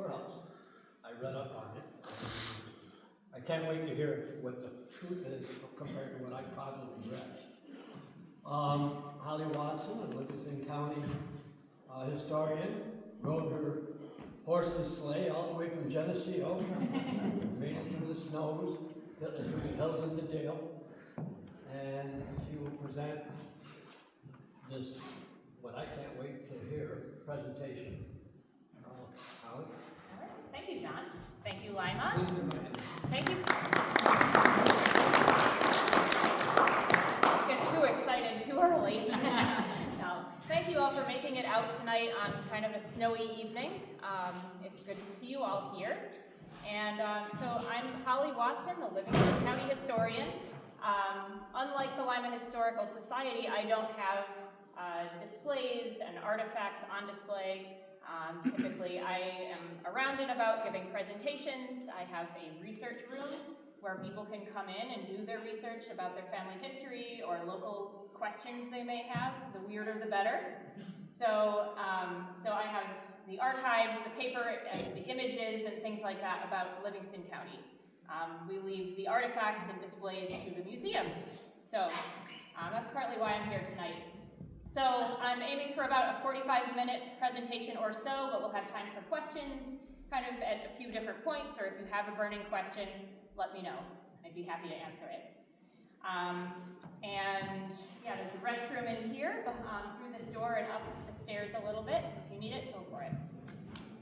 Poorhouse. I read up on it. I can't wait to hear what the truth is compared to what I probably read. Holly Watson, a Livingston County historian, rode her horse and sleigh all the way from Geneseo, made it through the snows, through the hills in the Dale, and she will present this, what I can't wait to hear, presentation. Holly? All right. Thank you, John. Thank you, Lima. Please give my hand. Thank you. Don't get too excited too early. No. Thank you all for making it out tonight on kind of a snowy evening. It's good to see you all here. And so I'm Holly Watson, the Livingston County Historian. Unlike the Lima Historical Society, I don't have displays and artifacts on display. Typically, I am around and about giving presentations. I have a research room where people can come in and do their research about their family history or local questions they may have. The weirder, the better. So I have the archives, the paper, and the images and things like that about Livingston County. We leave the artifacts and displays to the museums. So that's partly why I'm here tonight. So I'm aiming for about a 45-minute presentation or so, but we'll have time for questions, kind of at a few different points, or if you have a burning question, let me know. I'd be happy to answer it. And yeah, there's a restroom in here, through this door and up the stairs a little bit. If you need it, go for it.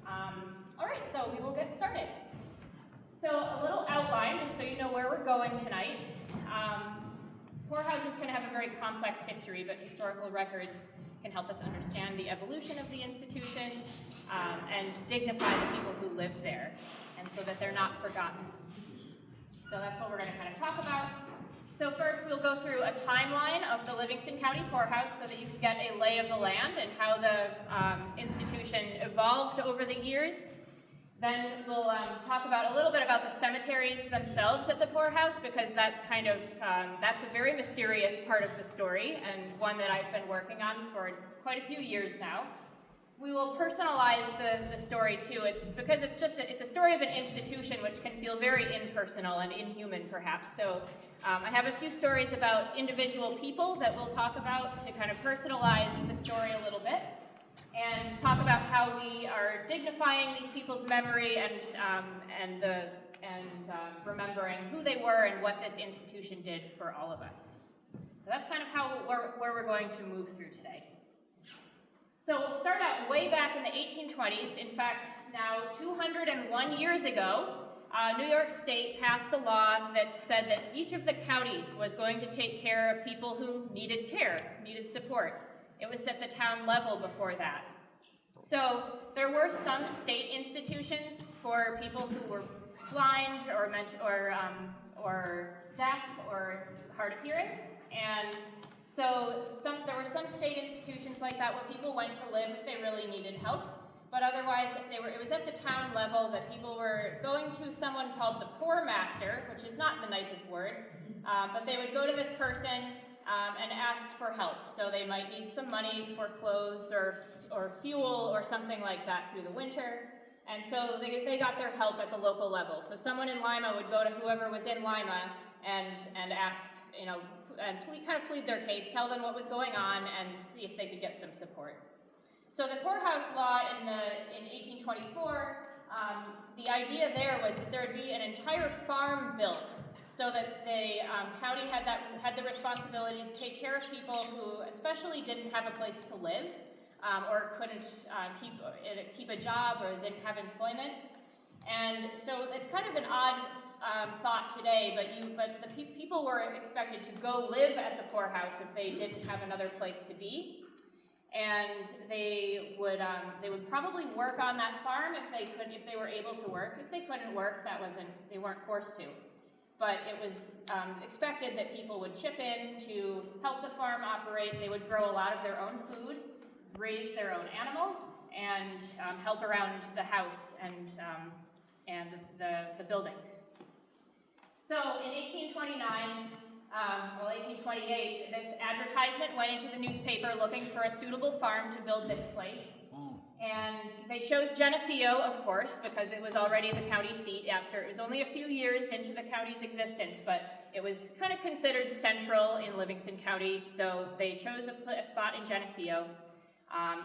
All right, so we will get started. So a little outline, just so you know where we're going tonight. Poorhouses can have a very complex history, but historical records can help us understand the evolution of the institution and dignify the people who lived there, and so that they're not forgotten. So that's what we're going to kind of talk about. So first we'll go through a timeline of the Livingston County Poorhouse so that you can get a lay of the land and how the institution evolved over the years. Then we'll talk about a little bit about the cemeteries themselves at the Poorhouse, because that's kind of, that's a very mysterious part of the story, and one that I've been working on for quite a few years now. We will personalize the story too. It's because it's a story of an institution which can feel very impersonal and inhuman perhaps. So I have a few stories about individual people that we'll talk about to kind of personalize the story a little bit, and talk about how we are dignifying these people's memory and remembering who they were and what this institution did for all of us. So that's kind of where we're going to move through today. So we'll start out way back in the 1820s. In fact, now 201 years ago, New York State passed a law that said that each of the counties was going to take care of people who needed care, needed support. It was at the town level before that. So there were some state institutions for people who were blind or deaf or hard of hearing, and so there were some state institutions like that where people went to live if they really needed help. But otherwise, it was at the town level that people were going to someone called the poor master, which is not the nicest word, but they would go to this person and ask for help. So they might need some money for clothes or fuel or something like that through the winter. And so they got their help at the local level. So someone in Lima would go to whoever was in Lima and ask, and kind of plead their case, tell them what was going on, and see if they could get some support. So the Poorhouse law in 1824, the idea there was that there would be an entire farm built so that the county had the responsibility to take care of people who especially didn't have a place to live or couldn't keep a job or didn't have employment. And so it's kind of an odd thought today, but the people were expected to go live at the poorhouse if they didn't have another place to be. And they would probably work on that farm if they were able to work. If they couldn't work, they weren't forced to. But it was expected that people would chip in to help the farm operate. They would grow a lot of their own food, raise their own animals, and help around the house and the buildings. So in 1829, 1828, this advertisement went into the newspaper looking for a suitable farm to build this place. And they chose Geneseo, of course, because it was already the county seat after, it was only a few years into the county's existence, but it was kind of considered central in Livingston County, so they chose a spot in Geneseo,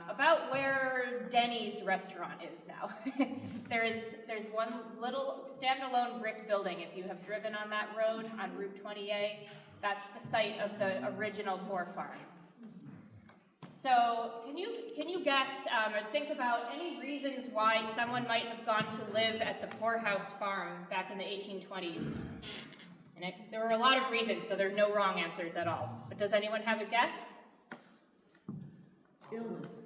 about where Denny's restaurant is now. There's one little standalone brick building. If you have driven on that road on Route 20A, that's the site of the original Poor Farm. So can you guess or think about any reasons why someone might have gone to live at the Poorhouse farm back in the 1820s? And there were a lot of reasons, so there are no wrong answers at all. But does anyone have a guess? Illness.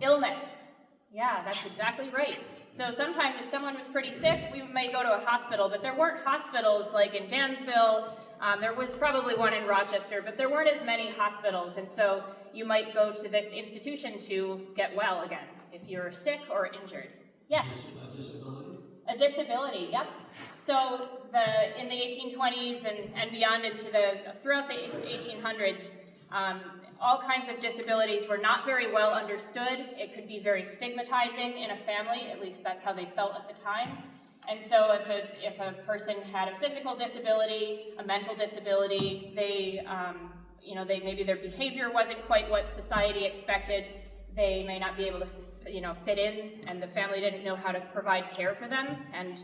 Illness. Yeah, that's exactly right. So sometimes if someone was pretty sick, we may go to a hospital, but there weren't hospitals like in Dansville. There was probably one in Rochester, but there weren't as many hospitals, and so you might go to this institution to get well again if you're sick or injured. Yes? A disability? A disability, yep. So in the 1820s and beyond throughout the 1800s, all kinds of disabilities were not very well understood. It could be very stigmatizing in a family, at least that's how they felt at the time. And so if a person had a physical disability, a mental disability, maybe their behavior wasn't quite what society expected, they may not be able to fit in, and the family didn't know how to provide care for them. And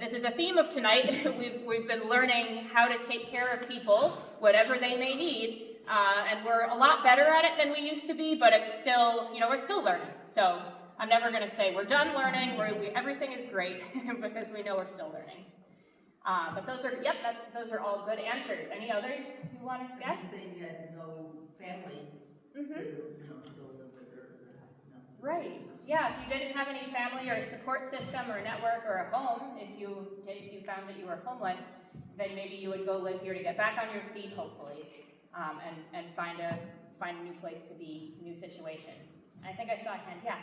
this is a theme of tonight. we've been learning how to take care of people, whatever they may need, and we're a lot better at it than we used to be, but it's still, we're still learning. So I'm never going to say we're done learning, everything is great, because we know we're still learning. But those are all good answers. Any others you want to guess? Saying you had no family to go live with her. No. Right. Yeah, if you didn't have any family or a support system or a network or a home, if you found that you were homeless, then maybe you would go live here to get back on your feet, hopefully, and find a new place to be, new situation. I think I saw a hand. Yeah.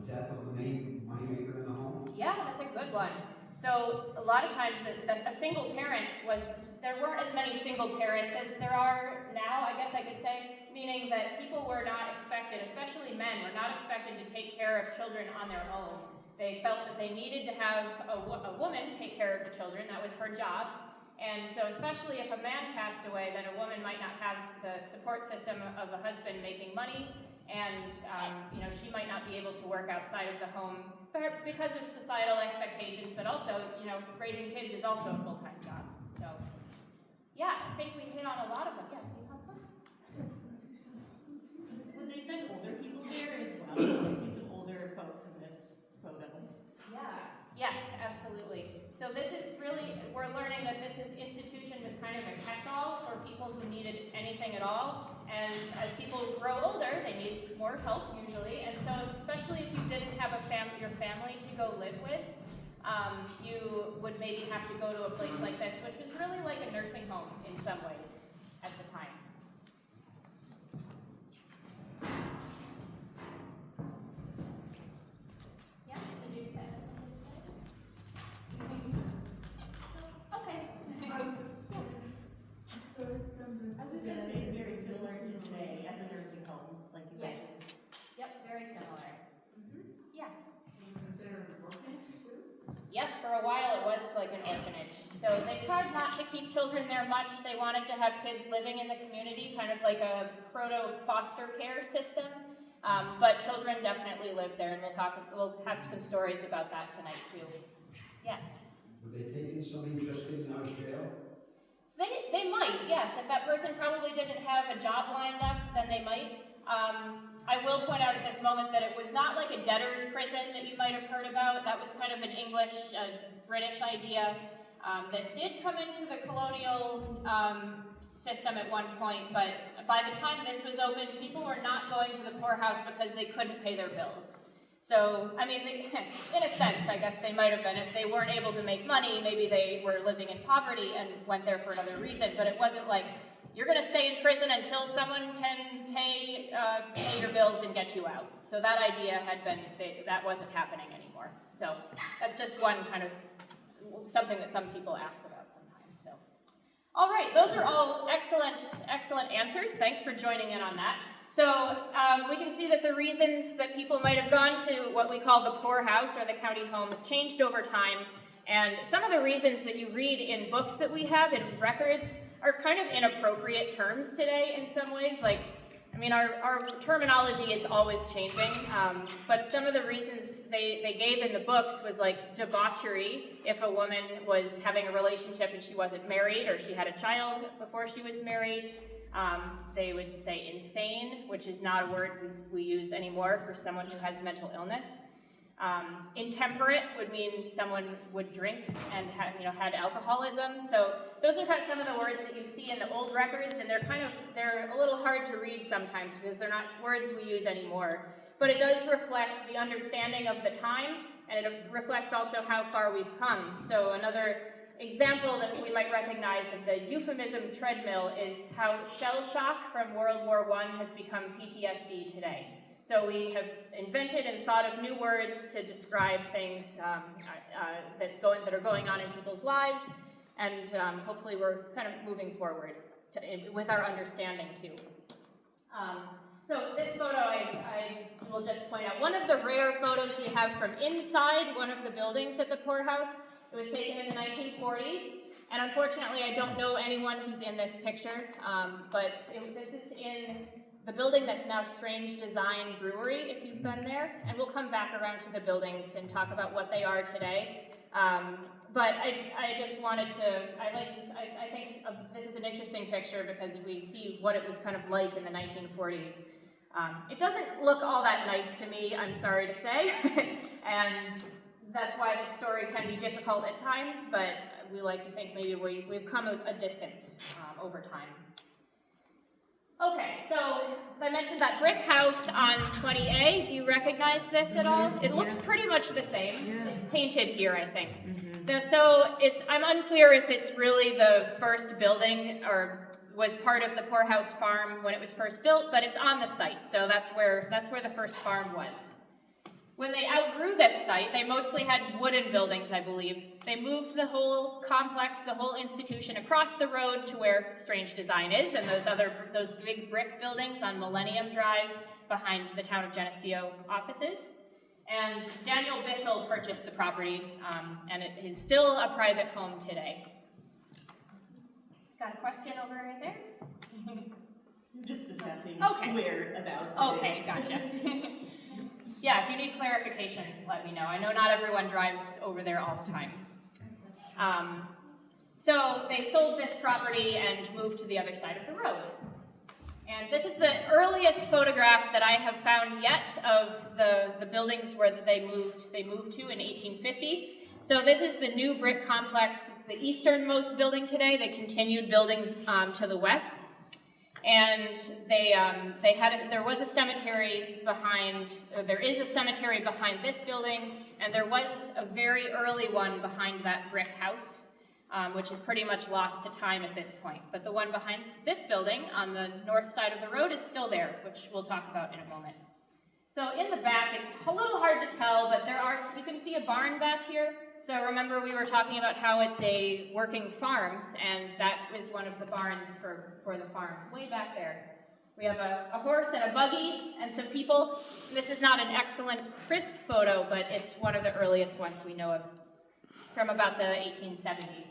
The death of the main moneymaker in the home? Yeah, that's a good one. So a lot of times a single parent there weren't as many single parents as there are now, I guess I could say, meaning that people were not expected, especially men, were not expected to take care of children on their own. They felt that they needed to have a woman take care of the children. That was her job. And so especially if a man passed away, then a woman might not have the support system of a husband making money, and she might not be able to work outside of the home because of societal expectations, but also, raising kids is also a full-time job. So, yeah, I think we hit on a lot of them. Yeah, can you help them? Would they send older people there as well? I see some older folks in this photo. Yeah. Yes, absolutely. So this is really, we're learning that this institution was kind of a catch-all for people who needed anything at all. And as people grow older, they need more help usually. And so especially if you didn't have your family to go live with, you would maybe have to go to a place like this, which was really like a nursing home in some ways at the time. Yeah, did you say okay. I was just going to say it's very similar to today as a nursing home, like you Yes. guys. Yep, very similar. Yeah. Can you consider it an orphanage too? Yes, for a while it was like an orphanage. So they tried not to keep children there much. They wanted to have kids living in the community, kind of like a proto-foster care system. But children definitely lived there, and we'll have some stories about that tonight too. Yes? Were they taking somebody just getting out of jail? So they might, yes. If that person probably didn't have a job lined up, then they might. I will point out at this moment that it was not like a debtor's prison that you might have heard about. That was kind of an English, British idea that did come into the colonial system at one point, but by the time this was opened, people were not going to the poorhouse because they couldn't pay their bills. So, I mean, in a sense, I guess they might have been. If they weren't able to make money, maybe they were living in poverty and went there for another reason, but it wasn't like, you're going to stay in prison until someone can pay your bills and get you out. So that idea that wasn't happening anymore. So that's just one kind of something that some people ask about sometimes. So, all right, those are all excellent answers. Thanks for joining in on that. So we can see that the reasons that people might have gone to what we call the poorhouse or the county home have changed over time. And some of the reasons that you read in books that we have, in records, are kind of inappropriate terms today in some ways. Like, I mean, our terminology is always changing, but some of the reasons they gave in the books was like debauchery, if a woman was having a relationship and she wasn't married or she had a child before she was married. They would say insane, which is not a word we use anymore for someone who has mental illness. Intemperate would mean someone would drink and had alcoholism. So those are kind of some of the words that you see in the old records, and they're a little hard to read sometimes because they're not words we use anymore. But it does reflect the understanding of the time, and it reflects also how far we've come. So another example that we might recognize of the euphemism treadmill is how shell shock from World War I has become PTSD today. So we have invented and thought of new words to describe things that are going on in people's lives, and hopefully we're kind of moving forward with our understanding too. So this photo I will just point out. One of the rare photos we have from inside one of the buildings at the poorhouse. It was taken in the 1940s, and unfortunately I don't know anyone who's in this picture, but this is in the building that's now Strange Design Brewery, if you've been there, and we'll come back around to the buildings and talk about what they are today. But I just wanted to, I think this is an interesting picture because we see what it was kind of like in the 1940s. It doesn't look all that nice to me, I'm sorry to say, and that's why this story can be difficult at times, but we like to think maybe we've come a distance over time. Okay, so I mentioned that brick house on 20A. Do you recognize this at all? It looks pretty much the same. It's painted here, I think. So I'm unclear if it's really the first building or was part of the Poorhouse farm when it was first built, but it's on the site, so that's where the first farm was. When they outgrew this site, they mostly had wooden buildings, I believe. They moved the whole complex, the whole institution across the road to where Strange Design is, and those big brick buildings on Millennium Drive behind the town of Geneseo offices. And Daniel Bissell purchased the property, and it is still a private home today. Got a question over right there? We're just discussing Okay. whereabouts. Okay, gotcha. Yeah, if you need clarification, let me know. I know not everyone drives over there all the time. So they sold this property and moved to the other side of the road. And this is the earliest photograph that I have found yet of the buildings where they moved to in 1850. So this is the new brick complex. It's the easternmost building today. They continued building to the west. And there was a cemetery behind, there is a cemetery behind this building, and there was a very early one behind that brick house, which is pretty much lost to time at this point. But the one behind this building on the north side of the road is still there, which we'll talk about in a moment. So in the back, it's a little hard to tell, but you can see a barn back here. So remember we were talking about how it's a working farm, and that is one of the barns for the farm, way back there. We have a horse and a buggy and some people. This is not an excellent crisp photo, but it's one of the earliest ones we know of, from about the 1870s.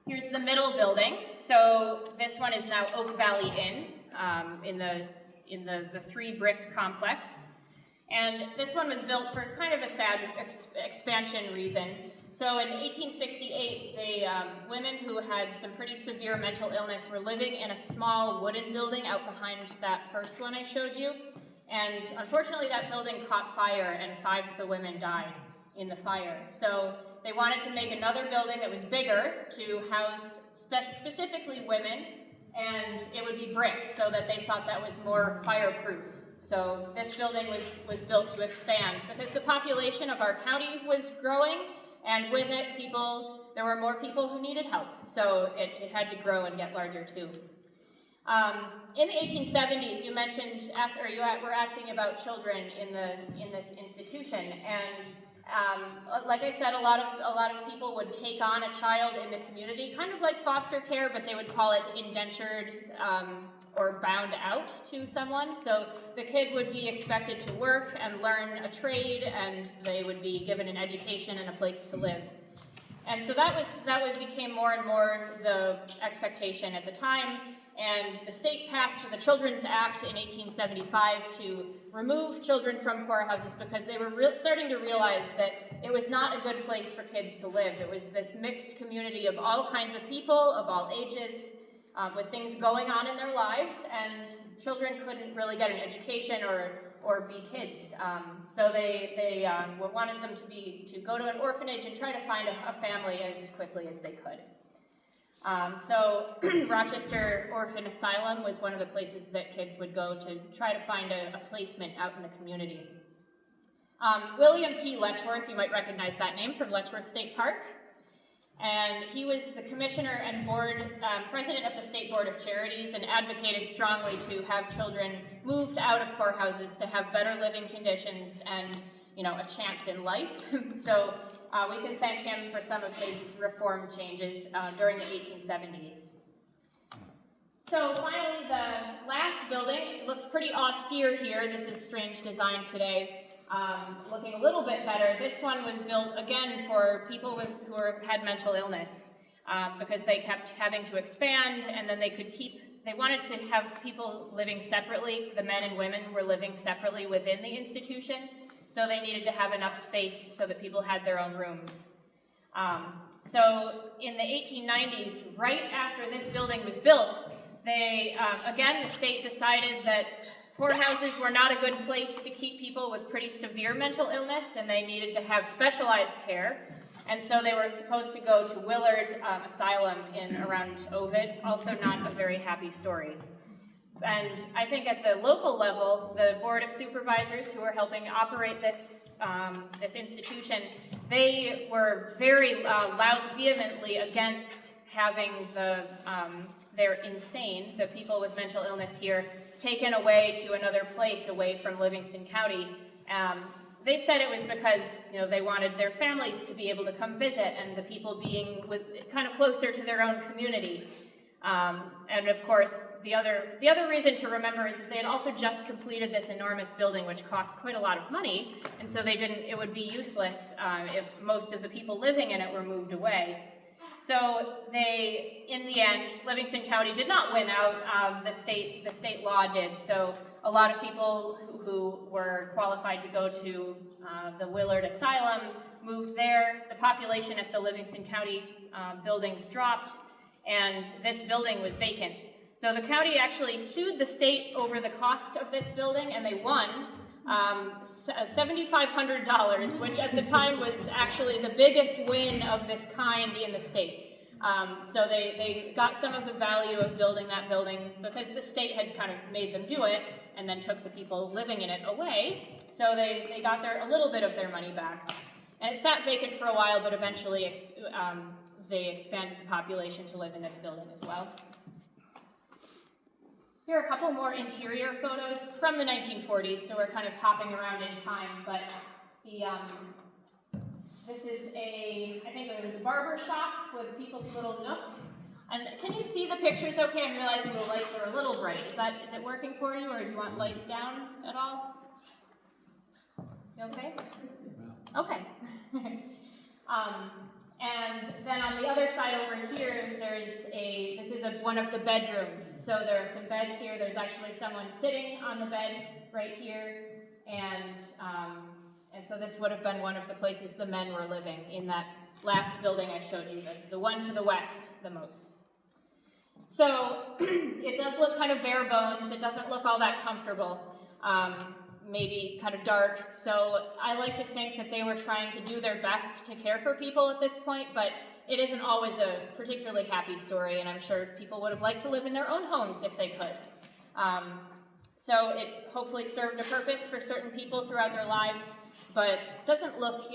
Here's the middle building. So this one is now Oak Valley Inn in the three brick complex. And this one was built for kind of a sad expansion reason. So in 1868, women who had some pretty severe mental illness were living in a small wooden building out behind that first one I showed you. And unfortunately, that building caught fire, and 5 of the women died in the fire. So they wanted to make another building that was bigger to house specifically women, and it would be brick, so that they thought that was more fireproof. So this building was built to expand because the population of our county was growing, and with it, there were more people who needed help. So it had to grow and get larger too. In the 1870s, you mentioned, you were asking about children in this institution, and Like I said, a lot of people would take on a child in the community, kind of like foster care, but they would call it indentured or bound out to someone. So the kid would be expected to work and learn a trade, and they would be given an education and a place to live. And so that became more and more the expectation at the time. And the state passed the Children's Act in 1875 to remove children from poorhouses because they were starting to realize that it was not a good place for kids to live. It was this mixed community of all kinds of people, of all ages, with things going on in their lives, and children couldn't really get an education or be kids. So they wanted them to go to an orphanage and try to find a family as quickly as they could. So Rochester Orphan Asylum was one of the places that kids would go to try to find a placement out in the community. William P. Letchworth, you might recognize that name from Letchworth State Park. And he was the commissioner and president of the State Board of Charities, and advocated strongly to have children moved out of poorhouses to have better living conditions and, a chance in life. So we can thank him for some of his reform changes during the 1870s. So finally, the last building looks pretty austere here. This is strange design today. Looking a little bit better. This one was built again for people who had mental illness because they kept having to expand, and then they wanted to have people living separately. The men and women were living separately within the institution, so they needed to have enough space so that people had their own rooms. So in the 1890s, right after this building was built, again, the state decided that poorhouses were not a good place to keep people with pretty severe mental illness, and they needed to have specialized care. And so they were supposed to go to Willard Asylum around Ovid, also not a very happy story. And I think at the local level, the Board of Supervisors who were helping operate this institution, they were very vehemently against having they're insane, the people with mental illness here, taken away to another place away from Livingston County. They said it was because they wanted their families to be able to come visit, and the people being kind of closer to their own community. And of course, the other reason to remember is that they had also just completed this enormous building, which cost quite a lot of money, and so it would be useless if most of the people living in it were moved away. So in the end, Livingston County did not win out. The state law did. So a lot of people who were qualified to go to the Willard Asylum moved there. The population at the Livingston County buildings dropped, and this building was vacant. So the county actually sued the state over the cost of this building, and they won $7,500, which at the time was actually the biggest win of this kind in the state. So they got some of the value of building that building because the state had kind of made them do it and then took the people living in it away. So they got a little bit of their money back. And it sat vacant for a while, but eventually they expanded the population to live in this building as well. Here are a couple more interior photos from the 1940s, so we're kind of hopping around in time, but this is I think it was a barber shop with people's little nooks. And can you see the pictures okay? I'm realizing the lights are a little bright. Is it working for you, or do you want lights down at all? You okay? Okay. And then on the other side over here, this is one of the bedrooms. So there are some beds here. There's actually someone sitting on the bed right here. And so this would have been one of the places the men were living in that last building I showed you, the one to the west the most. So it does look kind of bare bones. It doesn't look all that comfortable. Maybe kind of dark. So I like to think that they were trying to do their best to care for people at this point, but it isn't always a particularly happy story, and I'm sure people would have liked to live in their own homes if they could. So it hopefully served a purpose for certain people throughout their lives, but doesn't look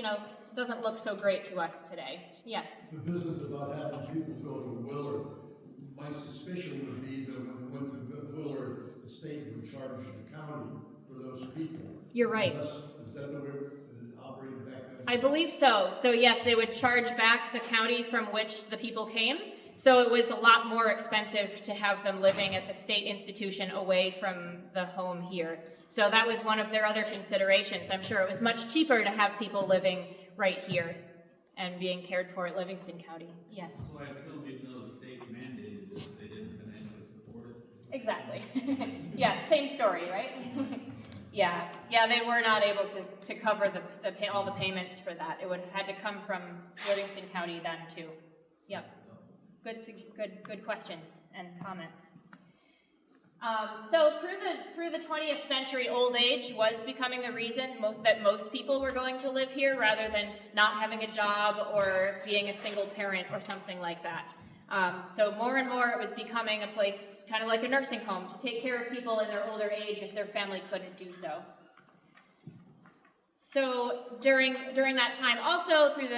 so great to us today. Yes? The business about having people go to Willard, my suspicion would be that when they went to Willard, the state would charge the county for those people. You're right. Is that the way it operated back then? I believe so. So yes, they would charge back the county from which the people came. So it was a lot more expensive to have them living at the state institution away from the home here. So that was one of their other considerations. I'm sure it was much cheaper to have people living right here and being cared for at Livingston County. Yes. So I assume even though the state mandated this, they didn't financially support it? Exactly. Yeah, same story, right? Yeah, they were not able to cover all the payments for that. It would have had to come from Livingston County then too. Yep. Good questions and comments. So through the 20th century, old age was becoming the reason that most people were going to live here rather than not having a job or being a single parent or something like that. So more and more it was becoming a place kind of like a nursing home to take care of people in their older age if their family couldn't do so. So during that time, also through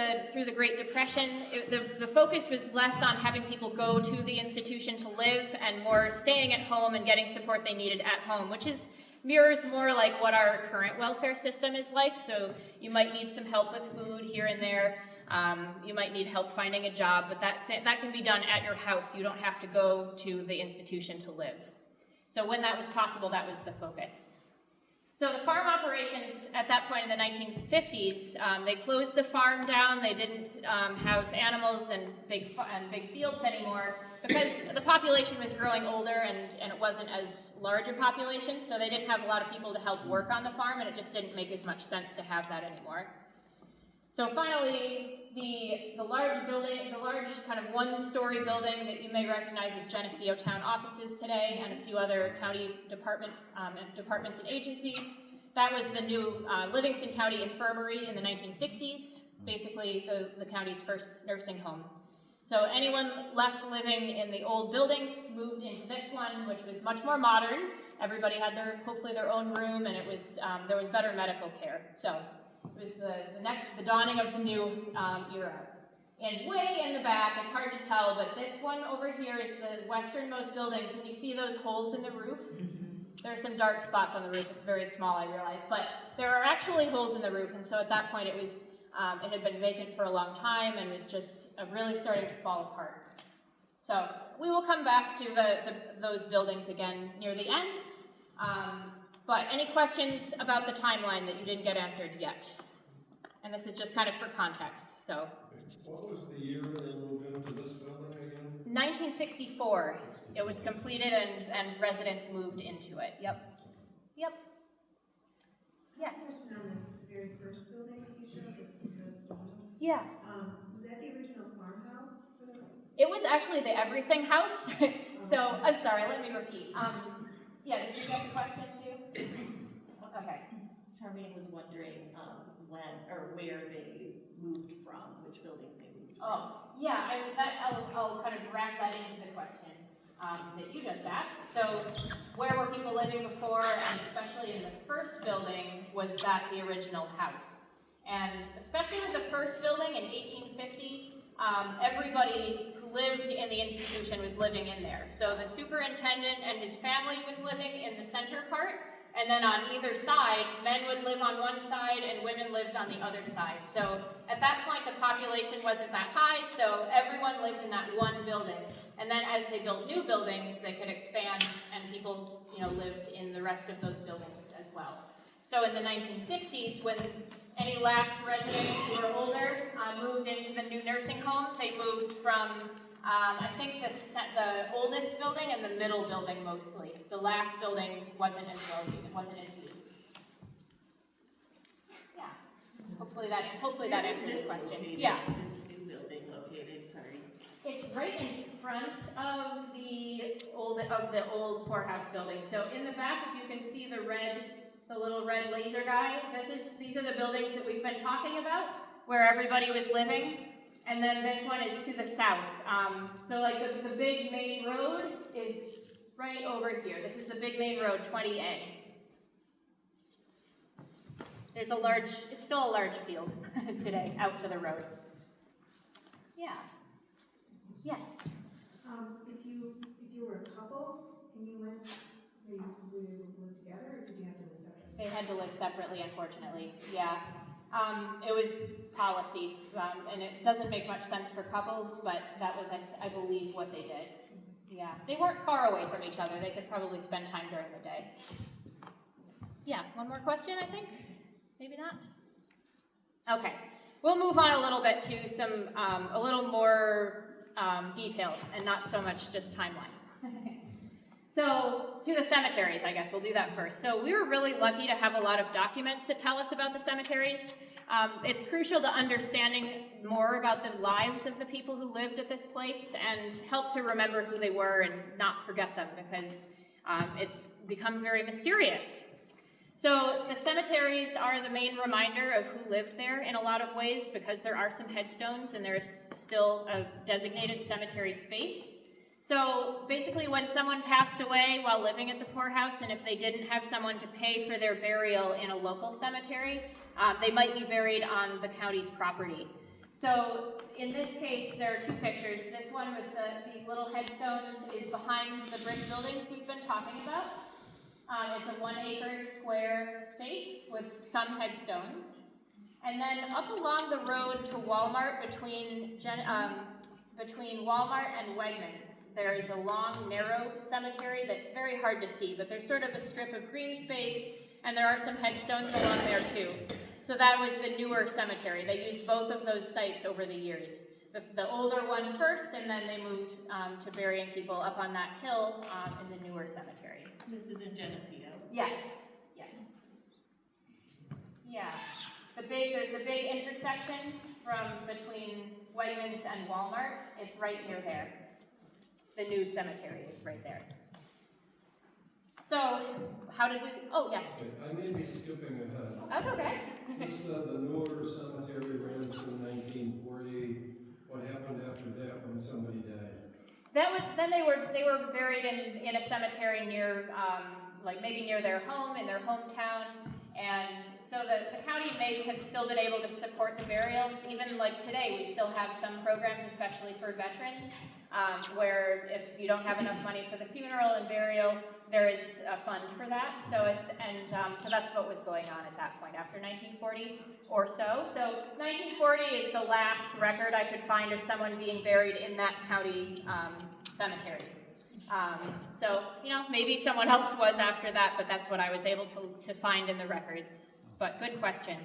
the Great Depression, the focus was less on having people go to the institution to live and more staying at home and getting support they needed at home, which mirrors more like what our current welfare system is like. So you might need some help with food here and there. You might need help finding a job, but that can be done at your house. You don't have to go to the institution to live. So when that was possible, that was the focus. So the farm operations at that point in the 1950s, they closed the farm down. They didn't have animals and big fields anymore because the population was growing older and it wasn't as large a population, so they didn't have a lot of people to help work on the farm, and it just didn't make as much sense to have that anymore. So finally, the large building, the large kind of one-story building that you may recognize as Geneseo Town offices today, and a few other county departments and agencies. That was the new Livingston County Infirmary in the 1960s, basically the county's first nursing home. So anyone left living in the old buildings moved into this one, which was much more modern. Everybody had hopefully their own room, and it was there was better medical care. So it was the dawning of the new era. And way in the back, it's hard to tell, but this one over here is the westernmost building. Can you see those holes in the roof? There are some dark spots on the roof. It's very small, I realize, but there are actually holes in the roof, and so at that point it had been vacant for a long time and was just really starting to fall apart. So we will come back to those buildings again near the end. But any questions about the timeline that you didn't get answered yet? And this is just kind of for context, so. What was the year they moved into this building again? 1964, it was completed and residents moved into it, yep. Yes? Question on the very first building that you showed, this Yeah. was that the original farmhouse? It was actually the everything house. So, I'm sorry, let me repeat. Yeah, did you get the question too? Okay. Charmaine was wondering when or where they moved from, which buildings they moved from. Oh, yeah, I'll kind of wrap that into the question that you just asked. So, where were people living before, and especially in the first building, was that the original house? And especially with the first building in 1850, everybody who lived in the institution was living in there. So the superintendent and his family was living in the center part, and then on either side, men would live on one side and women lived on the other side. So at that point, the population wasn't that high, so everyone lived in that one building. And then as they built new buildings, they could expand, and people, lived in the rest of those buildings as well. So in the 1960s, when any last residents who were older moved into the new nursing home, they moved from, I think, the oldest building and the middle building mostly. The last building wasn't as used. Yeah. Hopefully that answers the question. Yeah. This new building located, sorry. It's right in front of the old Poorhouse building. So in the back, if you can see the little red laser guy, these are the buildings that we've been talking about, where everybody was living. And then this one is to the south. So like the big main road is right over here. This is the big main road, 20A. It's still a large field today, out to the road. Yeah. Yes? If you were a couple and you went, were you able to live together, or did you have to live separately? They had to live separately, unfortunately. Yeah. It was policy, and it doesn't make much sense for couples, but that was, I believe, what they did. Yeah, they weren't far away from each other. They could probably spend time during the day. Yeah, one more question, I think? Maybe not? Okay, we'll move on a little bit to some, a little more detailed and not so much just timeline. So, to the cemeteries, I guess, we'll do that first. So we were really lucky to have a lot of documents that tell us about the cemeteries. It's crucial to understanding more about the lives of the people who lived at this place and help to remember who they were and not forget them, because it's become very mysterious. So the cemeteries are the main reminder of who lived there in a lot of ways, because there are some headstones and there's still a designated cemetery space. So basically when someone passed away while living at the poorhouse, and if they didn't have someone to pay for their burial in a local cemetery, they might be buried on the county's property. So in this case, there are two pictures. This one with these little headstones is behind the brick buildings we've been talking about. It's a 1 acre square space with some headstones. And then up along the road to Walmart, between Walmart and Wegmans, there is a long, narrow cemetery that's very hard to see, but there's sort of a strip of green space, and there are some headstones along there too. So that was the newer cemetery. They used both of those sites over the years. The older one first, and then they moved to burying people up on that hill in the newer cemetery. This is in Geneseo. Yes, yes. Yeah. There's the big intersection between Wegmans and Walmart. It's right near there. The new cemetery is right there. So, how did we, oh yes. Okay, I may be skipping ahead. That's okay. You said the newer cemetery ran through 1940. What happened after that when somebody died? Then they were buried in a cemetery near, like maybe near their home, in their hometown. And so the county may have still been able to support the burials. Even like today, we still have some programs, especially for veterans, where if you don't have enough money for the funeral and burial, there is a fund for that. So so that's what was going on at that point after 1940 or so. So 1940 is the last record I could find of someone being buried in that county cemetery. So, maybe someone else was after that, but that's what I was able to find in the records. But good question.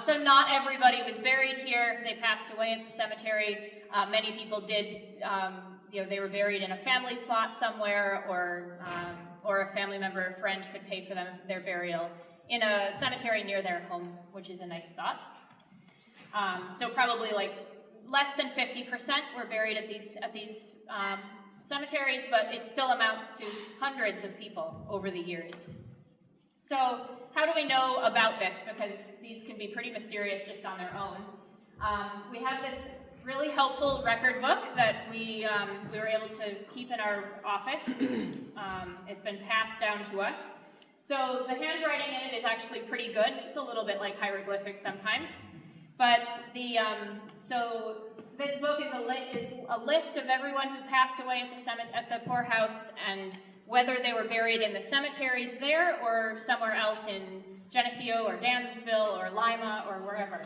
So not everybody was buried here if they passed away at the cemetery. Many people did, they were buried in a family plot somewhere, or a family member or friend could pay for their burial in a cemetery near their home, which is a nice thought. So probably like less than 50% were buried at these cemeteries, but it still amounts to hundreds of people over the years. So how do we know about this? Because these can be pretty mysterious just on their own. We have this really helpful record book that we were able to keep in our office. It's been passed down to us. So the handwriting in it is actually pretty good. It's a little bit like hieroglyphics sometimes. But so this book is a list of everyone who passed away at the poorhouse, and whether they were buried in the cemeteries there or somewhere else in Geneseo or Dansville or Lima or wherever.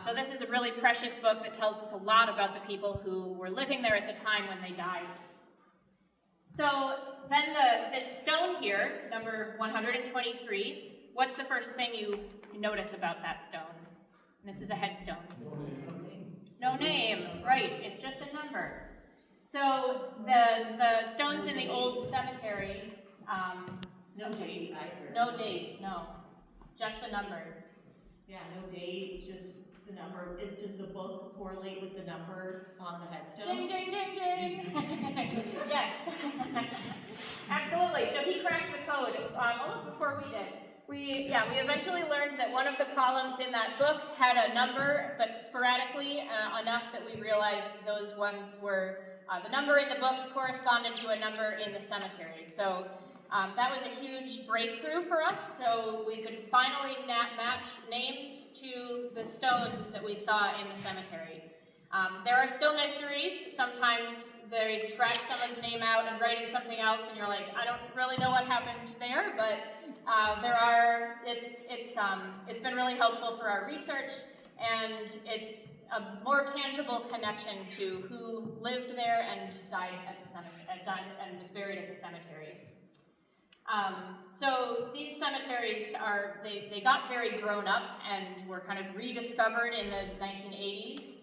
So this is a really precious book that tells us a lot about the people who were living there at the time when they died. So then this stone here, number 123, what's the first thing you notice about that stone? And this is a headstone. No name, right, it's just a number. So the stones in the old cemetery, no date either. No date, no, just a number. Yeah, no date, just the number. Does the book correlate with the number on the headstone? Ding, ding, ding, ding. Yes, absolutely. So he cracked the code almost before we did. We eventually learned that one of the columns in that book had a number, but sporadically enough that we realized those ones were, the number in the book corresponded to a number in the cemetery. So that was a huge breakthrough for us, so we could finally match names to the stones that we saw in the cemetery. There are still mysteries. Sometimes they scratch someone's name out and writing something else, and you're like, I don't really know what happened there, but it's been really helpful for our research, and it's a more tangible connection to who lived there and died at the cemetery, and was buried at the cemetery. So these cemeteries they got very grown up and were kind of rediscovered in the 1980s.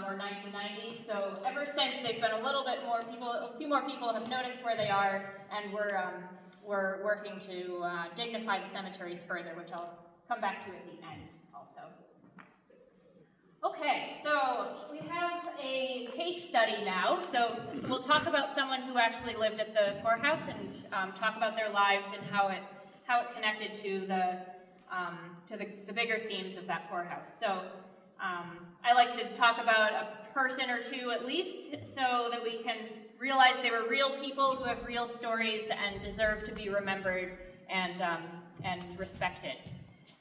Or 1990s. So ever since, they've been a few more people have noticed where they are, and we're working to dignify the cemeteries further, which I'll come back to at the end also. Okay, so we have a case study now. So we'll talk about someone who actually lived at the poorhouse and talk about their lives and how it connected to the bigger themes of that poorhouse. So. I like to talk about a person or two at least, so that we can realize they were real people who have real stories and deserve to be remembered and respected.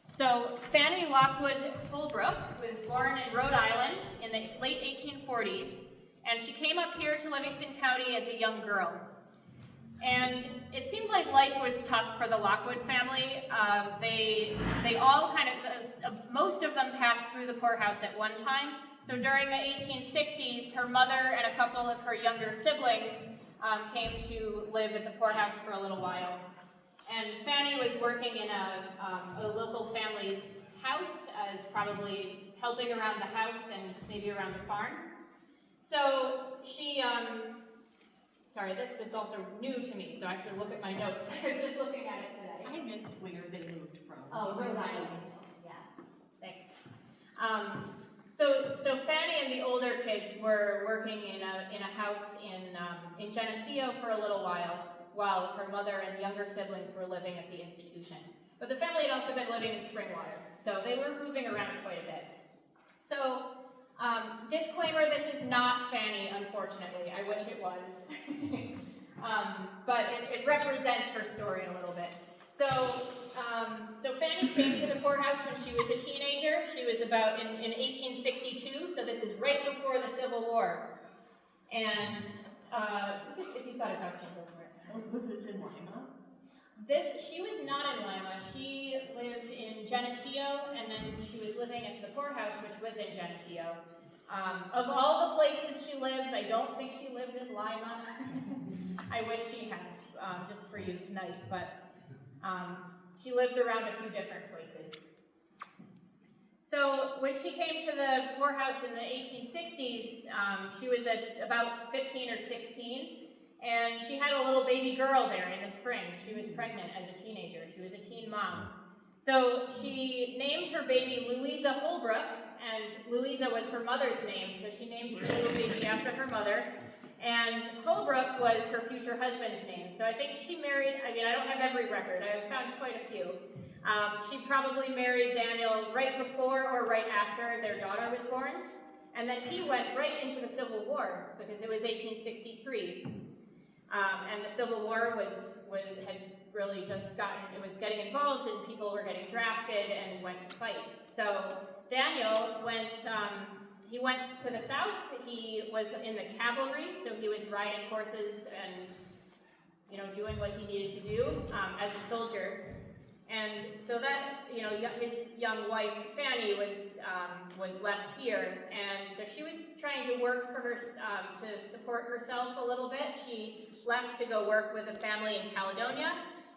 So Fanny Lockwood Holbrook was born in Rhode Island in the late 1840s, and she came up here to Livingston County as a young girl. And it seemed like life was tough for the Lockwood family. They all most of them passed through the poorhouse at one time. So during the 1860s, her mother and a couple of her younger siblings came to live at the poorhouse for a little while. And Fanny was working in a local family's house, as probably helping around the house and maybe around the farm. So she, sorry, this is also new to me, so I have to look at my notes. I was just looking at it today. I missed where they moved from. Oh, Rhode Island. Yeah, thanks. So Fanny and the older kids were working in a house in Geneseo for a little while her mother and younger siblings were living at the institution. But the family had also been living in Springwater, so they were moving around quite a bit. So, disclaimer, this is not Fanny, unfortunately. I wish it was. But it represents her story a little bit. So Fanny came to the poorhouse when she was a teenager. She was about in 1862, so this is right before the Civil War. And if you've got a question, go for it. Was this in Lima? She was not in Lima. She lived in Geneseo, and then she was living at the poorhouse, which was in Geneseo. Of all the places she lived, I don't think she lived in Lima. I wish she had, just for you tonight, but she lived around a few different places. So when she came to the poorhouse in the 1860s, she was at about 15 or 16, and she had a little baby girl there in the spring. She was pregnant as a teenager. She was a teen mom. So she named her baby Louisa Holbrook, and Louisa was her mother's name, so she named her little baby after her mother. And Holbrook was her future husband's name. So I think she married, I don't have every record, I have found quite a few. She probably married Daniel right before or right after their daughter was born. And then he went right into the Civil War, because it was 1863. And the Civil War had really just was getting involved, and people were getting drafted and went to fight. So Daniel went to the south. He was in the cavalry, so he was riding horses and, doing what he needed to do as a soldier. And so that, his young wife, Fanny, was left here. And so she was trying to work for her, to support herself a little bit. She left to go work with a family in Caledonia.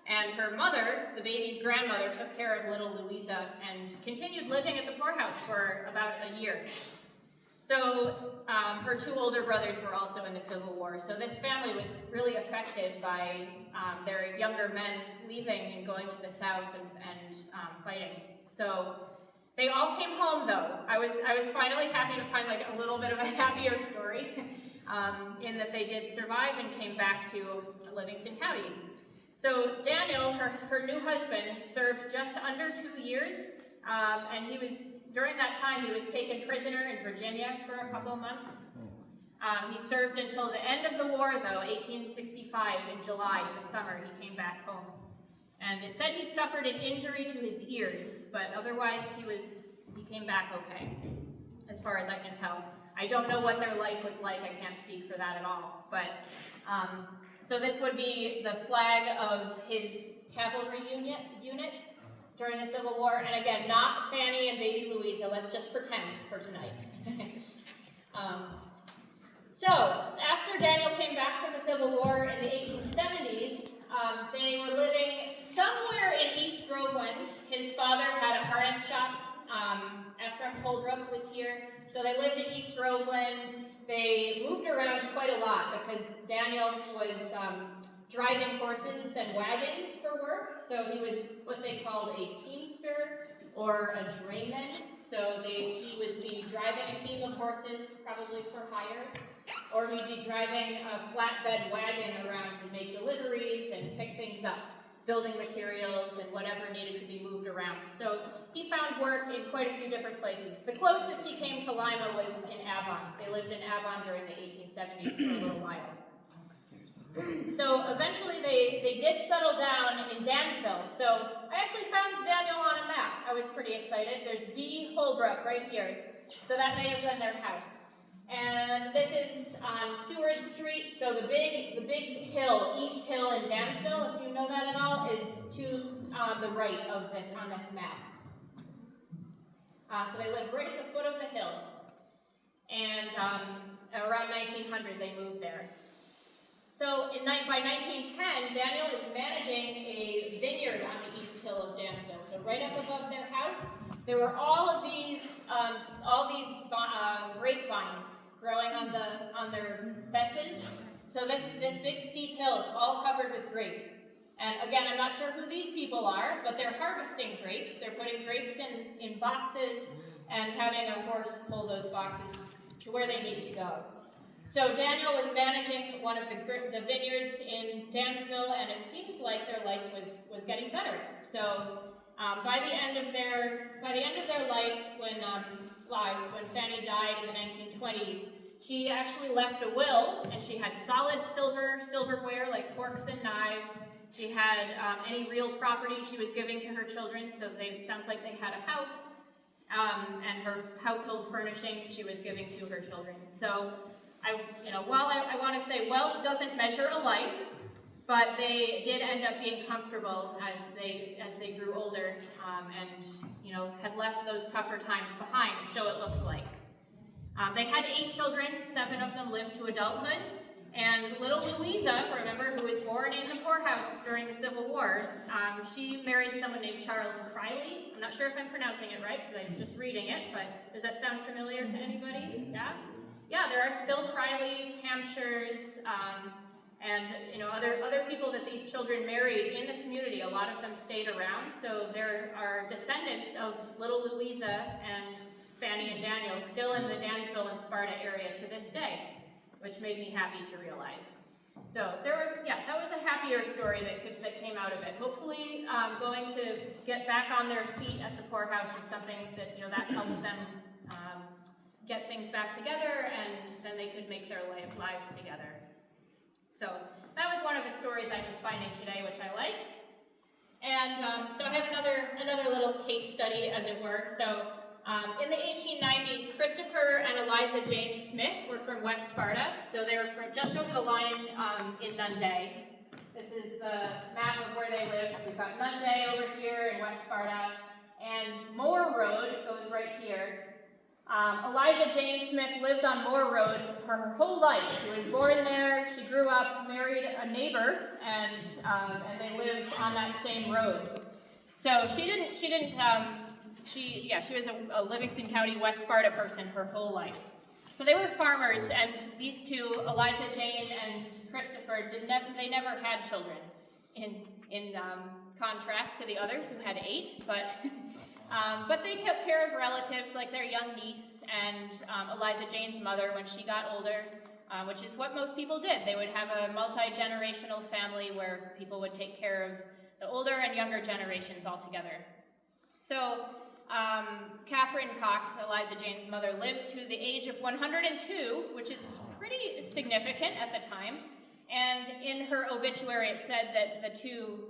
And her mother, the baby's grandmother, took care of little Louisa and continued living at the poorhouse for about a year. So her two older brothers were also in the Civil War. So this family was really affected by their younger men leaving and going to the south and fighting. So they all came home, though. I was finally happy to find a little bit of a happier story in that they did survive and came back to Livingston County. So Daniel, her new husband, served just under 2 years, and during that time, he was taken prisoner in Virginia for a couple of months. He served until the end of the war, though, 1865, in July, in the summer, he came back home. And it said he suffered an injury to his ears, but otherwise he came back okay, as far as I can tell. I don't know what their life was like. I can't speak for that at all. But so this would be the flag of his cavalry unit during the Civil War. And again, not Fanny and baby Louisa. Let's just pretend for tonight. So after Daniel came back from the Civil War in the 1870s, they were living somewhere in East Groveland. His father had a harness shop. Ephraim Holbrook was here. So they lived in East Groveland. They moved around quite a lot because Daniel was driving horses and wagons for work. So he was what they called a teamster or a drayman. So he would be driving a team of horses, probably for hire, or he'd be driving a flatbed wagon around to make deliveries and pick things up, building materials and whatever needed to be moved around. So he found work in quite a few different places. The closest he came to Lima was in Avon. They lived in Avon during the 1870s for a little while. So eventually they did settle down in Dansville. So I actually found Daniel on a map. I was pretty excited. There's D. Holbrook right here. So that may have been their house. And this is on Seward Street. So the big hill, East Hill in Dansville, if you know that at all, is to the right of this on this map. So they lived right at the foot of the hill. And around 1900 they moved there. So by 1910, Daniel is managing a vineyard on the East Hill of Dansville. So right up above their house, there were all these grapevines growing on their fences. So this big steep hill is all covered with grapes. And again, I'm not sure who these people are, but they're harvesting grapes. They're putting grapes in boxes and having a horse pull those boxes to where they need to go. So Daniel was managing one of the vineyards in Dansville, and it seems like their life was getting better. So by the end of their life, when Fanny died in the 1920s, she actually left a will, and she had solid silverware like forks and knives. She had any real property she was giving to her children, so it sounds like they had a house, and her household furnishings she was giving to her children. So while I want to say wealth doesn't measure a life, but they did end up being comfortable as they grew older, and had left those tougher times behind. So it looks like they had 8 children. 7 of them lived to adulthood, and little Louisa, remember, who was born in the poorhouse during the Civil War, she married someone named Charles Criley. I'm not sure if I'm pronouncing it right because I was just reading it, but does that sound familiar to anybody? Yeah. Yeah, there are still Crileys, Hampshires, and other people that these children married in the community. A lot of them stayed around, so there are descendants of little Louisa and Fanny and Daniel still in the Dansville and Sparta area to this day, which made me happy to realize. So that was a happier story that came out of it. Hopefully, going to get back on their feet at the poorhouse was something that that helped them get things back together, and then they could make their lives together. So that was one of the stories I was finding today, which I liked. And so I have another little case study, as it were. So in the 1890s, Christopher and Eliza Jane Smith were from West Sparta. So they were from just over the line in Nunday. This is the map of where they lived. We've got Nunday over here in West Sparta, and Moore Road goes right here. Eliza Jane Smith lived on Moore Road for her whole life. She was born there, she grew up, married a neighbor, and they lived on that same road. So she was a Livingston County West Sparta person her whole life. So they were farmers, and these two, Eliza Jane and Christopher, they never had children, in contrast to the others who had 8, but they took care of relatives like their young niece and Eliza Jane's mother when she got older, which is what most people did. They would have a multi-generational family where people would take care of the older and younger generations all together. So Catherine Cox, Eliza Jane's mother, lived to the age of 102, which is pretty significant at the time. And in her obituary, it said that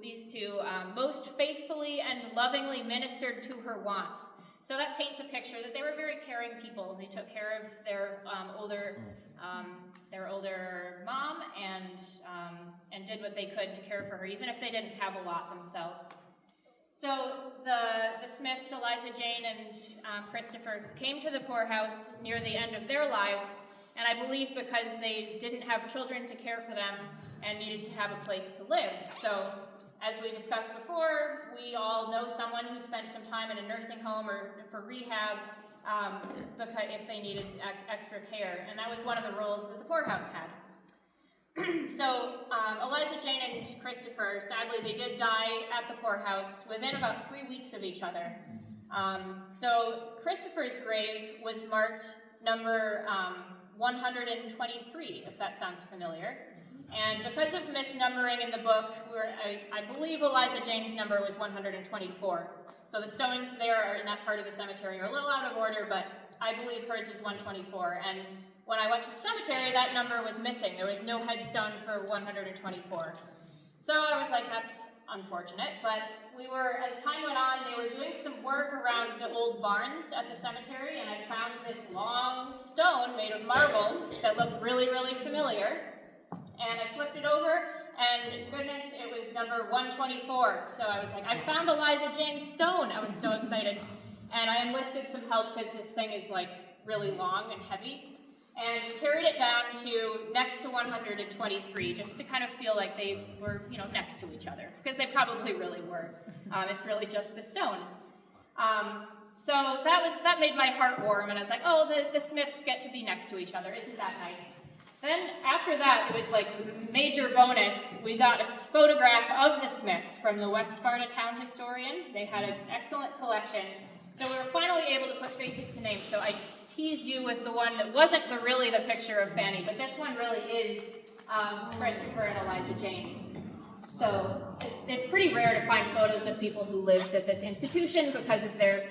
these two most faithfully and lovingly ministered to her wants. So that paints a picture that they were very caring people. They took care of their older mom and did what they could to care for her, even if they didn't have a lot themselves. So the Smiths, Eliza Jane and Christopher, came to the poorhouse near the end of their lives, and I believe because they didn't have children to care for them and needed to have a place to live. So, as we discussed before, we all know someone who spent some time in a nursing home or for rehab because if they needed extra care, and that was one of the roles that the poorhouse had. So, Eliza Jane and Christopher, sadly, they did die at the poorhouse within about 3 weeks of each other. So, Christopher's grave was marked number 123, if that sounds familiar. And because of misnumbering in the book, I believe Eliza Jane's number was 124. So the stones there are in that part of the cemetery are a little out of order, but I believe hers was 124. And when I went to the cemetery, that number was missing. There was no headstone for 124. So I was like, that's unfortunate. But as time went on, they were doing some work around the old barns at the cemetery, and I found this long stone made of marble that looked really, really familiar. And I flipped it over, and goodness, it was number 124. So I was like, I found Eliza Jane's stone. I was so excited. And I enlisted some help because this thing is like really long and heavy. And carried it down to next to 123, just to kind of feel like they were, next to each other. Because they probably really were. It's really just the stone. So that made my heart warm, and I was like, oh, the Smiths get to be next to each other. Isn't that nice? Then after that, it was like the major bonus. We got a photograph of the Smiths from the West Sparta Town Historian. They had an excellent collection. So we were finally able to put faces to names. So I teased you with the one that wasn't really the picture of Fanny, but this one really is Christopher and Eliza Jane. So it's pretty rare to find photos of people who lived at this institution because of their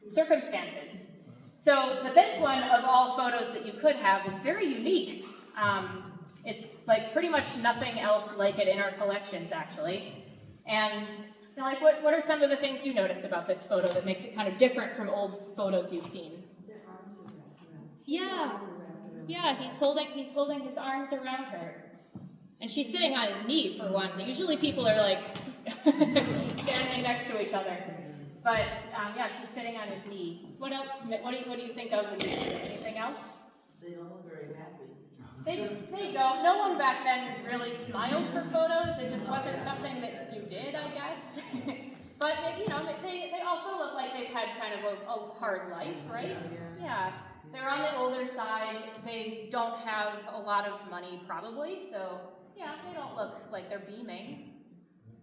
circumstances. So, but this one, of all photos that you could have, is very unique. It's like pretty much nothing else like it in our collections, actually. And like, what are some of the things you notice about this photo that makes it kind of different from old photos you've seen? Their arms are wrapped around. Yeah. His arms are wrapped around. Yeah, he's holding his arms around her. And she's sitting on his knee, for one. Usually people are like standing next to each other. But yeah, she's sitting on his knee. What else? What do you think of? Anything else? They don't look very happy. They don't. No one back then really smiled for photos. It just wasn't something that you did, I guess. But they also look like they've had kind of a hard life, right? Yeah. They're on the older side. They don't have a lot of money, probably. So yeah, they don't look like they're beaming.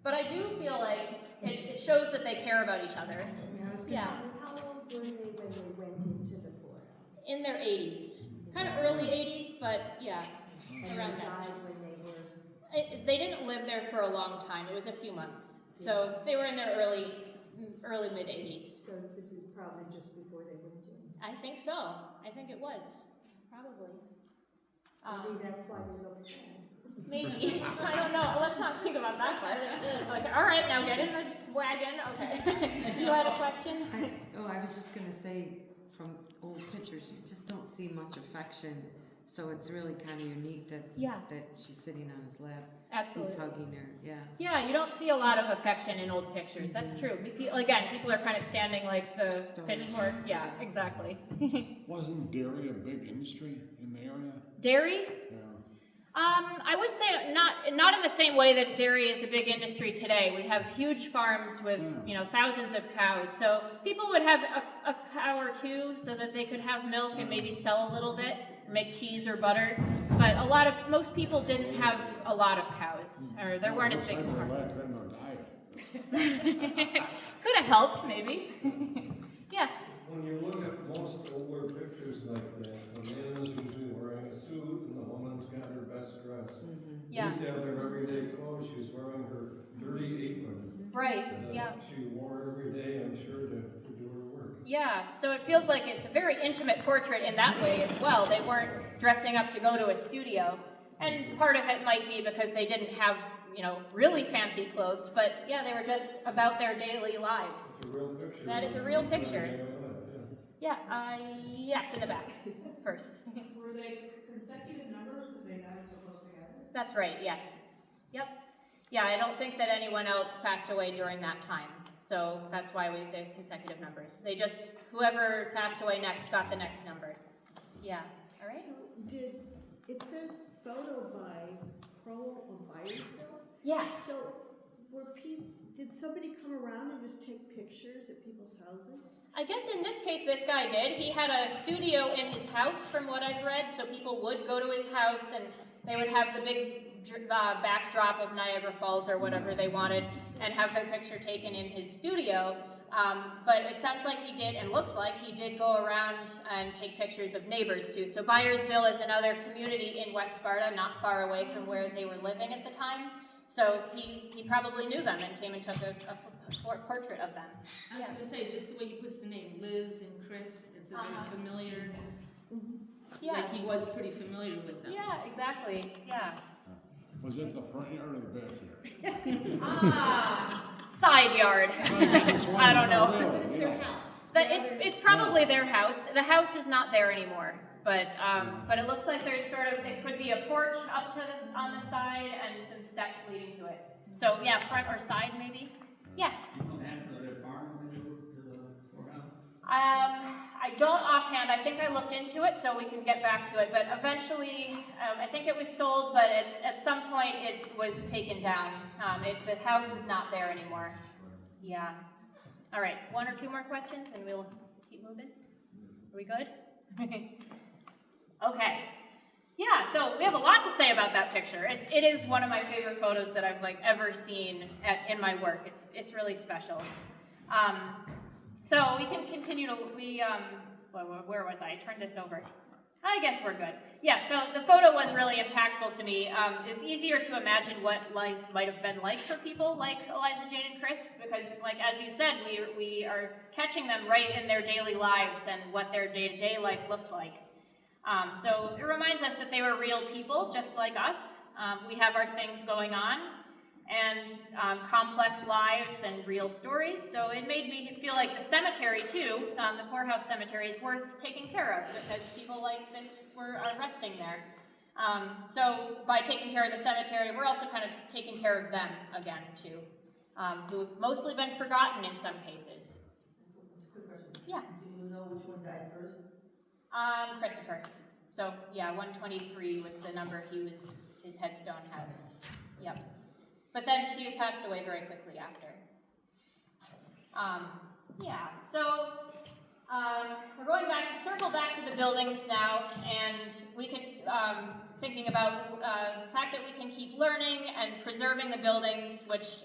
But I do feel like it shows that they care about each other. Yeah. How old were they when they went into the poorhouse? In their 80s. Kind of early 80s, but yeah, And around they that. died when they were... They didn't live there for a long time. It was a few months. So they were in their early mid-80s. So this is probably just before they went in. I think so. I think it was. Probably. Maybe that's why they look sad. Maybe. I don't know. Let's not think about that part. Like, all right, now get in the wagon. Okay. You had a question? I was just going to say, from old pictures, you just don't see much affection. So it's really kind of unique that she's sitting on his lap. Absolutely. He's hugging her, yeah. Yeah, you don't see a lot of affection in old pictures. That's true. Again, people are kind of standing like the pitchfork. Yeah, exactly. Wasn't dairy a big industry in the area? Dairy? Yeah. I would say not in the same way that dairy is a big industry today. We have huge farms with thousands of cows. So people would have a cow or two so that they could have milk and maybe sell a little bit, make cheese or butter. But most people didn't have a lot of cows, or there weren't as big as farms. Could have helped, maybe. Yes. When you look at most older pictures like that, the man is usually wearing a suit and the woman's got her best dress. Yeah. These have their everyday clothes. She's wearing her dirty apron. Right. Yeah. She wore every day, I'm sure, to do her work. Yeah, so it feels like it's a very intimate portrait in that way as well. They weren't dressing up to go to a studio. And part of it might be because they didn't have, really fancy clothes, but yeah, they were just about their daily lives. It's a real picture. That is a real picture. Yeah, yes, in the back, first. Were they consecutive numbers because they died so close together? That's right, yes. Yep. Yeah, I don't think that anyone else passed away during that time. So that's why they're consecutive numbers. They just, whoever passed away next got the next number. Yeah, all right? So it says photo by Crowell of Byersville? Yes. So did somebody come around and just take pictures at people's houses? I guess in this case, this guy did. He had a studio in his house, from what I've read, so people would go to his house and they would have the big backdrop of Niagara Falls or whatever they wanted and have their picture taken in his studio. But it sounds like he did, and looks like he did go around and take pictures of neighbors too. So Byersville is another community in West Sparta, not far away from where they were living at the time. So he probably knew them and came and took a portrait of them. I was going to say, just the way he puts the name Liz and Chris, it's a very familiar, like he was pretty familiar with them. Yeah, exactly, yeah. Was it the front yard or the back yard? Side yard. I don't know. But it's their house. But it's probably their house. The house is not there anymore. But it looks like there's sort of, it could be a porch up to this on the side and some steps leading to it. So yeah, front or side maybe. Yes. I don't offhand. I think I looked into it, so we can get back to it. But eventually, I think it was sold, but at some point it was taken down. The house is not there anymore. Yeah. All right, one or two more questions, and we'll keep moving. Are we good? Okay. Yeah, so we have a lot to say about that picture. It is one of my favorite photos that I've ever seen in my work. It's really special. So we can continue to, where was I? I turned this over. I guess we're good. Yeah, so the photo was really impactful to me. It's easier to imagine what life might have been like for people like Eliza Jane and Chris, because as you said, we are catching them right in their daily lives and what their day-to-day life looked like. So it reminds us that they were real people, just like us. We have our things going on, and complex lives and real stories. So it made me feel like the cemetery too, the Poorhouse Cemetery, is worth taking care of because people like this are resting there. So by taking care of the cemetery, we're also kind of taking care of them again too, who've mostly been forgotten in some cases. Good question. Yeah. Do you know which one died first? Christopher. So yeah, 123 was the number his headstone has. Yep. But then she passed away very quickly after. Yeah, so we're going back to circle back to the buildings now, and we can, thinking about the fact that we can keep learning and preserving the buildings, which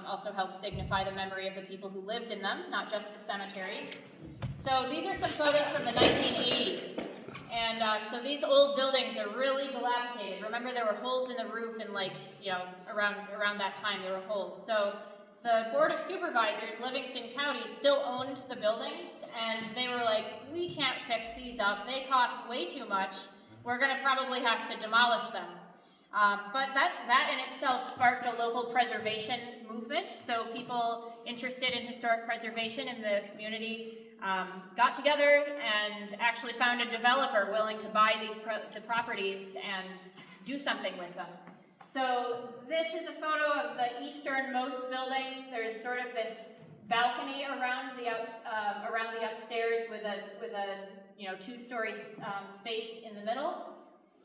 also helps dignify the memory of the people who lived in them, not just the cemeteries. So these are some photos from the 1980s. And so these old buildings are really dilapidated. Remember, there were holes in the roof, and around that time there were holes. So the Board of Supervisors, Livingston County, still owned the buildings, and they were like, we can't fix these up. They cost way too much. We're going to probably have to demolish them. But that in itself sparked a local preservation movement. So people interested in historic preservation in the community got together and actually found a developer willing to buy the properties and do something with them. So this is a photo of the easternmost building. There's sort of this balcony around the upstairs with a two-story space in the middle.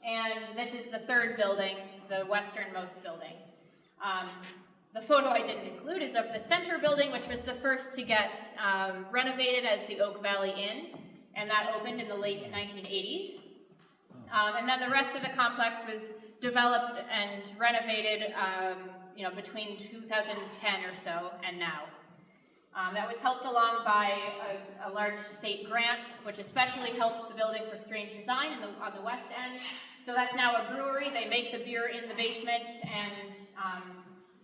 And this is the third building, the westernmost building. The photo I didn't include is of the center building, which was the first to get renovated as the Oak Valley Inn, and that opened in the late 1980s. And then the rest of the complex was developed and renovated, between 2010 or so and now. That was helped along by a large state grant, which especially helped the building for strange design on the west end. So that's now a brewery. They make the beer in the basement, and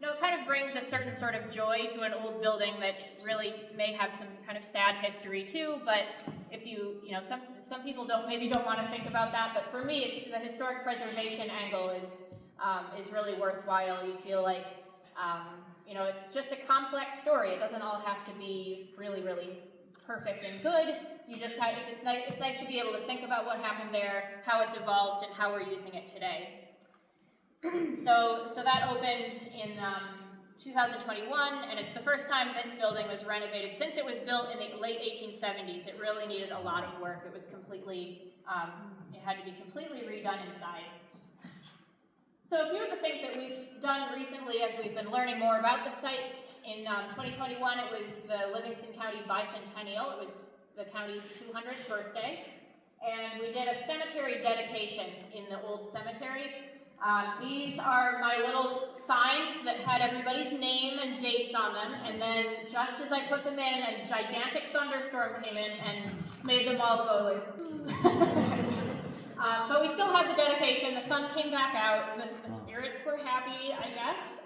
it kind of brings a certain sort of joy to an old building that really may have some kind of sad history too. But if some people don't want to think about that. But for me, it's the historic preservation angle is really worthwhile. You feel like you know, it's just a complex story. It doesn't all have to be really, really perfect and good. You just have, if it's nice to be able to think about what happened there, how it's evolved, and how we're using it today. So that opened in 2021, and it's the first time this building was renovated. Since it was built in the late 1870s, it really needed a lot of work. It was completely, it had to be completely redone inside. So a few of the things that we've done recently as we've been learning more about the sites, in 2021 it was the Livingston County Bicentennial. It was the county's 200th birthday. And we did a cemetery dedication in the old cemetery. These are my little signs that had everybody's name and dates on them, and then just as I put them in, a gigantic thunderstorm came in and made them all go like, but we still had the dedication. The sun came back out. The spirits were happy, I guess.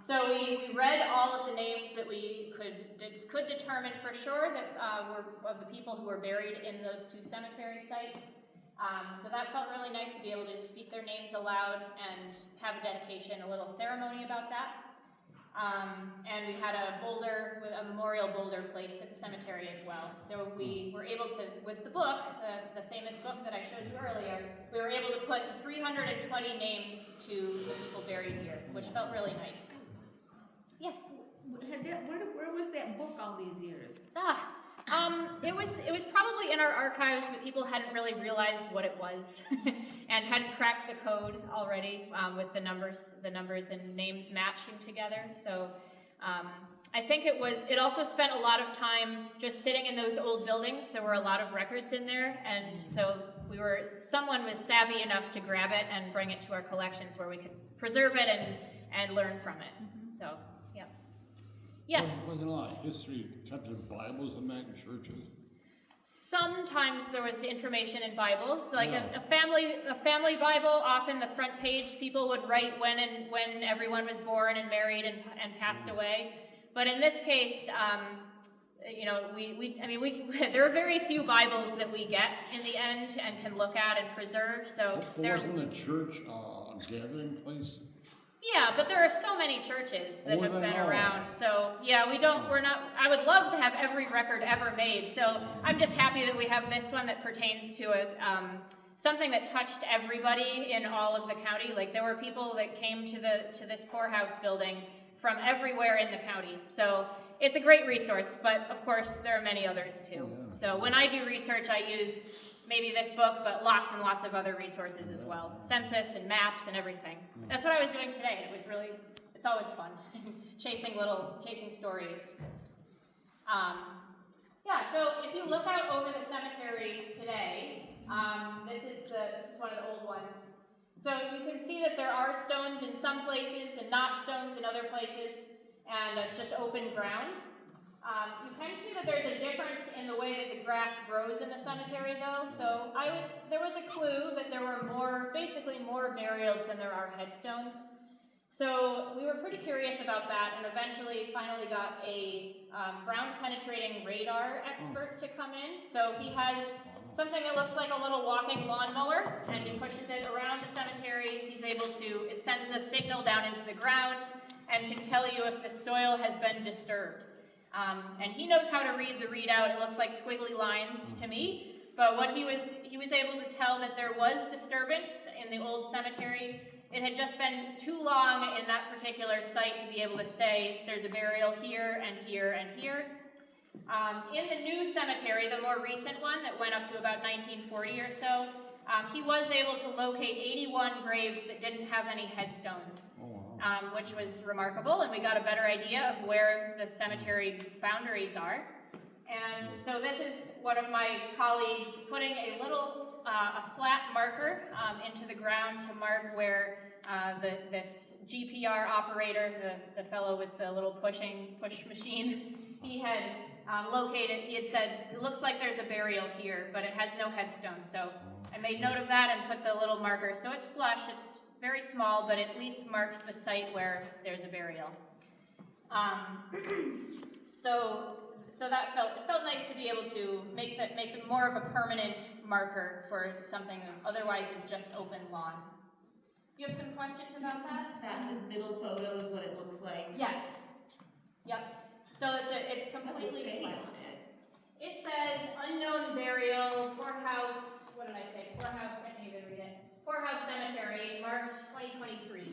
So we read all of the names that we could determine for sure that were of the people who were buried in those two cemetery sites. So that felt really nice to be able to speak their names aloud and have a dedication, a little ceremony about that. And we had a boulder, a memorial boulder placed at the cemetery as well. We were able to, with the book, the famous book that I showed you earlier, we were able to put 320 names to the people buried here, which felt really nice. Yes? Where was that book all these years? It was probably in our archives, but people hadn't really realized what it was and hadn't cracked the code already with the numbers and names matching together. So I think it also spent a lot of time just sitting in those old buildings. There were a lot of records in there, and so someone was savvy enough to grab it and bring it to our collections where we could preserve it and learn from it. So, yeah. Yes? Wasn't a lot of history kept in Bibles and that in churches? Sometimes there was information in Bibles, like a family Bible. Often the front page people would write when everyone was born and married and passed away. But in this case, you know, there are very few Bibles that we get in the end and can look at and preserve. So wasn't the church a gathering place? Yeah, but there are so many churches that have been around. So yeah, I would love to have every record ever made. So I'm just happy that we have this one that pertains to something that touched everybody in all of the county. Like there were people that came to this poorhouse building from everywhere in the county. So it's a great resource, but of course there are many others too. So when I do research, I use maybe this book, but lots and lots of other resources as well. Census and maps and everything. That's what I was doing today. It's always fun, chasing stories. Yeah, so if you look out over the cemetery today, this is one of the old ones. So you can see that there are stones in some places and not stones in other places, and it's just open ground. You can see that there's a difference in the way that the grass grows in the cemetery, though. So there was a clue that there were basically more burials than there are headstones. So we were pretty curious about that, and eventually finally got a ground-penetrating radar expert to come in. So he has something that looks like a little walking lawnmower, and he pushes it around the cemetery. It sends a signal down into the ground and can tell you if the soil has been disturbed. And he knows how to read the readout. It looks like squiggly lines to me. But what he was able to tell that there was disturbance in the old cemetery. It had just been too long in that particular site to be able to say there's a burial here and here and here. In the new cemetery, the more recent one that went up to about 1940 or so, he was able to locate 81 graves that didn't have any headstones, which was remarkable, and we got a better idea of where the cemetery boundaries are. And so this is one of my colleagues putting a flat marker into the ground to mark where this GPR operator, the fellow with the little push machine, he had located. He had said, it looks like there's a burial here, but it has no headstone. So I made note of that and put the little marker. So it's flush, it's very small, but at least marks the site where there's a burial. So that felt nice to be able to make them more of a permanent marker for something that otherwise is just open lawn. You have some questions about that? That middle photo is what it looks like. Yes. Yep. So it's What's it completely say flat. on it? It says unknown burial, Poorhouse, what did I say? Poorhouse, I can't even read it. Poorhouse Cemetery, March 2023.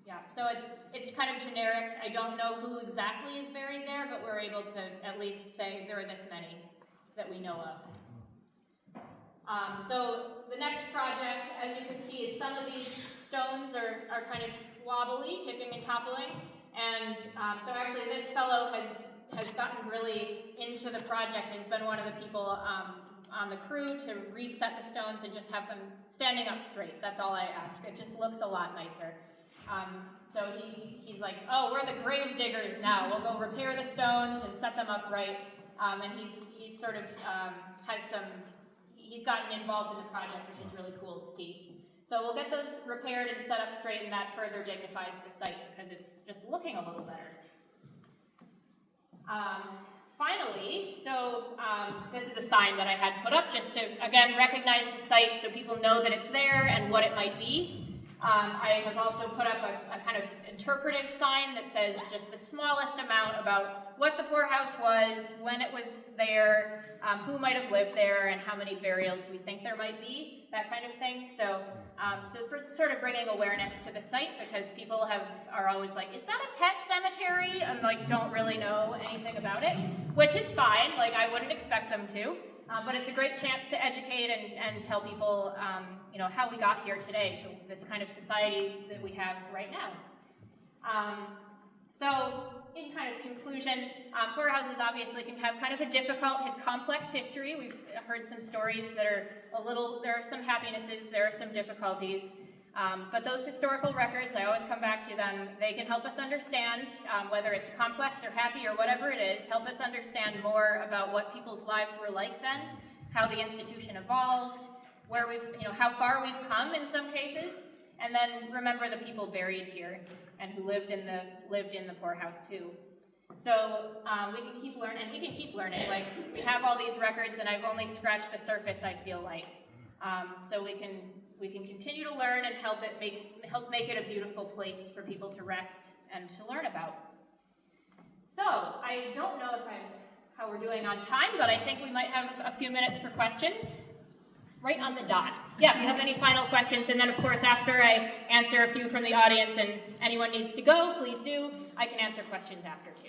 Yeah, so it's kind of generic. I don't know who exactly is buried there, but we're able to at least say there are this many that we know of. So the next project, as you can see, is some of these stones are kind of wobbly, tipping and toppling. And so actually this fellow has gotten really into the project and has been one of the people on the crew to reset the stones and just have them standing up straight. That's all I ask. It just looks a lot nicer. So he's like, oh, we're the grave diggers now. We'll go repair the stones and set them up right. And he's sort of he's gotten involved in the project, which is really cool to see. So we'll get those repaired and set up straight, and that further dignifies the site because it's just looking a little better. Finally, so this is a sign that I had put up just to, again, recognize the site so people know that it's there and what it might be. I have also put up a kind of interpretive sign that says just the smallest amount about what the poorhouse was, when it was there, who might have lived there, and how many burials we think there might be, that kind of thing. So, so we're sort of bringing awareness to the site because people are always like, is that a pet cemetery? And like don't really know anything about it, which is fine. Like I wouldn't expect them to. But it's a great chance to educate and tell people, you know, how we got here today to this kind of society that we have right now. So, in kind of conclusion, poorhouses obviously can have kind of a difficult and complex history. We've heard some stories that are there are some happinesses, there are some difficulties. But those historical records, I always come back to them, they can help us understand, whether it's complex or happy or whatever it is, help us understand more about what people's lives were like then, how the institution evolved, where how far we've come in some cases, and then remember the people buried here and who lived in the poorhouse too. So we can keep learning, Like we have all these records, and I've only scratched the surface, I feel like. So we can continue to learn and help make it a beautiful place for people to rest and to learn about. So I don't know how we're doing on time, but I think we might have a few minutes for questions. Right on the dot. Yeah, if you have any final questions, and then of course after I answer a few from the audience and anyone needs to go, please do. I can answer questions after too.